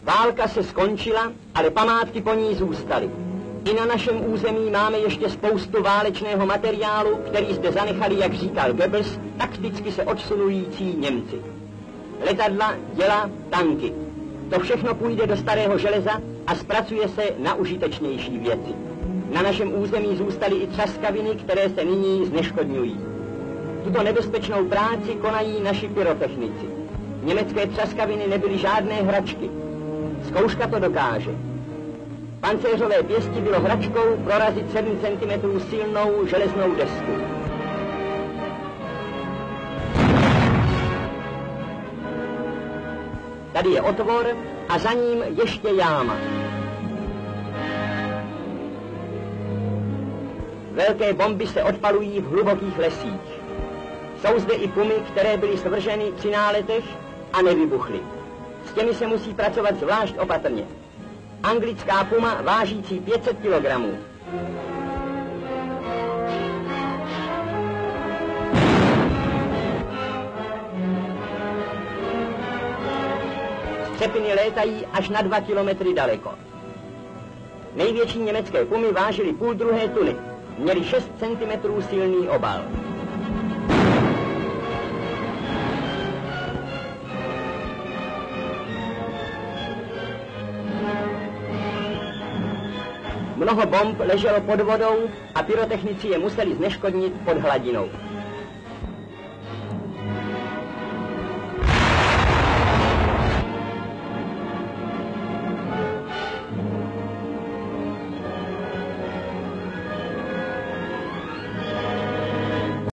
Válka se skončila, ale památky po ní zůstaly. I na našem území máme ještě spoustu válečného materiálu, který zde zanechali, jak říkal Goebbels, takticky se odsunující Němci. Letadla, děla, tanky. To všechno půjde do starého železa a zpracuje se na užitečnější věci. Na našem území zůstaly i třaskaviny, které se nyní zneškodňují. Tuto nebezpečnou práci konají naši pyrotechnici. Německé třaskaviny nebyly žádné hračky. Zkouška to dokáže. Pancéřové pěsti bylo hračkou prorazit 7 cm silnou železnou desku. Tady je otvor a za ním ještě jáma. Velké bomby se odpalují v hlubokých lesích. Jsou zde i pumy, které byly svrženy při náletech a nevybuchly. S těmi se musí pracovat zvlášť opatrně. Anglická puma vážící 500 kg. Střepiny létají až na 2 kilometry daleko. Největší německé pumy vážily 1,5 tuny. Měly 6 cm silný obal. Mnoho bomb leželo pod vodou a pyrotechnici je museli zneškodnit pod hladinou.